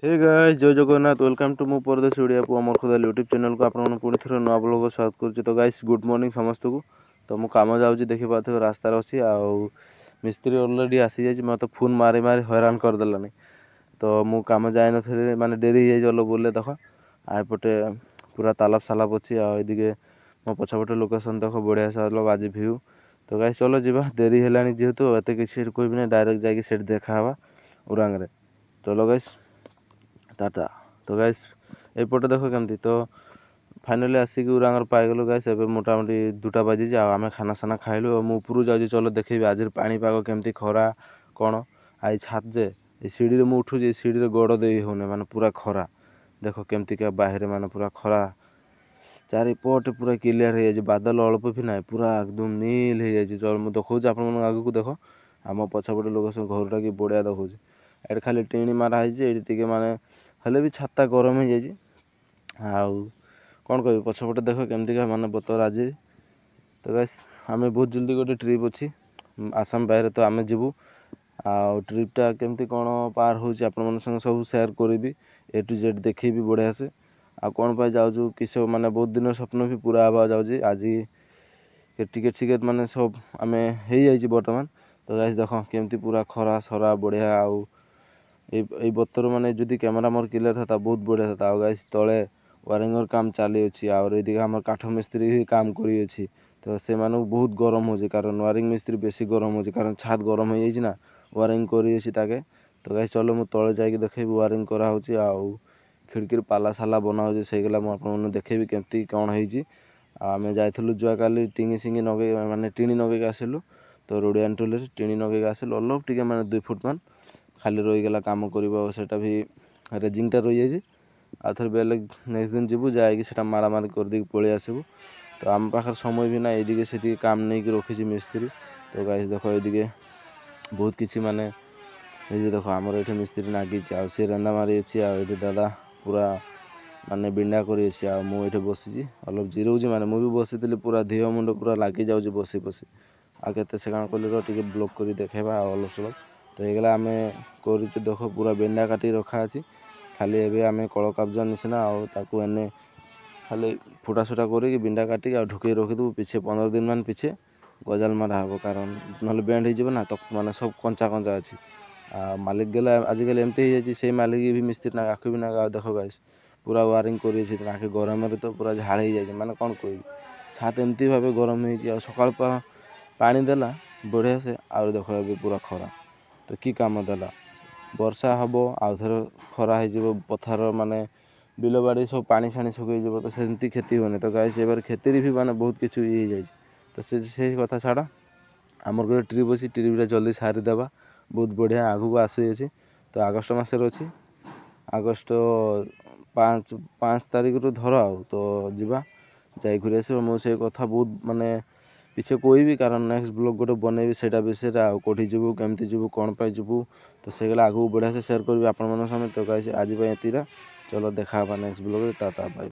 Hey guys जय Jagannath welcome to मो परदेश ओडिया पु अमर खुदा यूट्यूब चैनल को आपण पुणी थोड़ा नुआ ब्लॉग स्वागत करुच्ची। तो गाइस गुड मॉर्निंग समस्त को। तो मु काम जाऊँगी देखी पाथे रास्तार अच्छी मिस्त्री ऑलरेडी आसी जाइए मत फोन मारी मारी हैरान करदेलानी। तो मु काम जाए नी माने डेरी हो जाइए बोले देख आएपटे पूरा तालाब सालाब अच्छी आदिके मो पछपटे लोकेशन देख बढ़िया से आज भ्यू। तो गाइस चलो जीवा डेरी है जेहेतु एत किसी कोई ना डायरेक्ट जाकि देखा उरांग रे। चलो गाइस टाटा। तो गाइस एपटे देख केमती तो फाइनाली आसिक उरांगर पाइगलु गाइस एबे मोटामोटी 2टा बाजी आम खाना साना खाइलु और ऊपर जाऊँ चलो देखेबी आज पाणीपाग केमती खरा कौन आई छात जे सीढ़ी में उठू सीढ़ी गोड़ दे होने माने पूरा खरा देख केमती क्या बाहर माने पूरा खरा चारिपट पूरा क्लियर हो जाए बादल अल्प भी ना पूरा एकदम नील हो जाए। चल मुझे देखा आप आगे देख आम पछपटे लोकेशन घरटा कि बढ़िया देखा एट खाली टीणी मारा है माने हेले भी छाता गरम हो जाए कौन कह पछपटे देख केमती माने बतर आज। तो गैस आम बहुत जल्दी गोटे ट्रिप अच्छी आसाम बाहर तो आम जीवु ट्रिपटा केमती कौन पार हो संगे सब सेयार करी ए टू जेड देखी बढ़िया से आ कौन पाई जाऊँ किस माने बहुत दिन स्वप्न भी पूरा हवा जाऊँगी आज टिकेट सिकेट माने सब आम हो बर्तमान। तो गैस देख केमती पूरा खरा सरा बढ़िया आउ बतर माने जदि कैमेरा मोर क्लियर था बहुत बढ़िया था। गाइस तले वायरिंग काम चली अच्छी आदि आम काठ मिस्त्री भी काम करी अच्छी। तो से बहुत गरम हो कारण वायरिंग मिस्त्री बेसी गरम हो कारण छात गरम हो जाए वायरिंग करी। तो गाइस चलो मुझे तले जाकि देखेबी वायरिंग कराऊँ खिड़की पाला साला बनाऊँ से आपको देखेबी केमती कौन है। आम जाइलु जुआ काली टिंगी सिंगी नगे माने टीणी नगे आसिलु। तो रोडियान टोल टीणी नगे आसिलु अलग टे माने 2 फुट मान खाली रहीगला कम करटा भी रेजिंगटा रही जाए आ थे बेले नेक्स्ट दिन जीवु जाए मारामारी करदे पलि आसबू। तो आम पाखे समय भी ना ये से काम नहीं कि रखी मिस्त्री। तो गाइस देख ये बहुत किसी माने ये देख आमर ये मिस्त्री नागी सी रेंदा मारी अच्छी ये दादा पूरा माने बिंडा करी मुझे बसी अलग जिरोज माने मुझे बसी पूरा देह मुंड पूरा लगी जाऊँगी बसी बसी आते से कौन कल टे ब्लॉक कर देखेबा अलग सलग। तो ये आम कर देख पूरा बेंडा काटी रखा अच्छी खाली एवं आम कल कब्जा निशिना एने खाली फुटा सुटा कर बिंडा काटिक ढुके रखीदू पीछे 15 दिन मान पीछे गजाल मारा हम कारण ना बेंड हो तो माने सब कंचा कंचा अच्छी मालिक गला आजिकल एमती से मालिक भी मिस्त्री ना आखु भी ना देख गाइस पूरा वायरिंग कर गरम तो पूरा झाड़ हो जाए माने कौन कह छात एमती भाव गरम हो सका पानी देला बढ़िया से आउ देख पूरा खरा। तो कि काम देला वर्षा हम आउ थे खरा हो पथार माने बिल बाड़ी सब पानी छाणी सुखी तो सेमती खेती होनी। तो गाइस एबार खेती भी माने बहुत किसी ये जाए। तो से कथा छाड़ आमर गोटे ट्रिप अच्छी ट्रिपटा जल्दी सारीदेवा बहुत बढ़िया आगू को आसी। तो आगस्ट मसर अच्छी आगस्ट 5 तारिख रू धर तो जीवा जाई घूरी आस मुझे कथा बहुत माने पीछे कोई भी कारण नेक्स्ट ब्लॉग गोटे बनैबी से विषय आउ कौटी जीवु केमती जीवु कौन पाई जीवु तो से आगू बढ़िया से शेयर करी आपण समेत। तो गाइस आज एतिरा चलो देखा नेक्स्ट ब्लॉग टाटा बाय।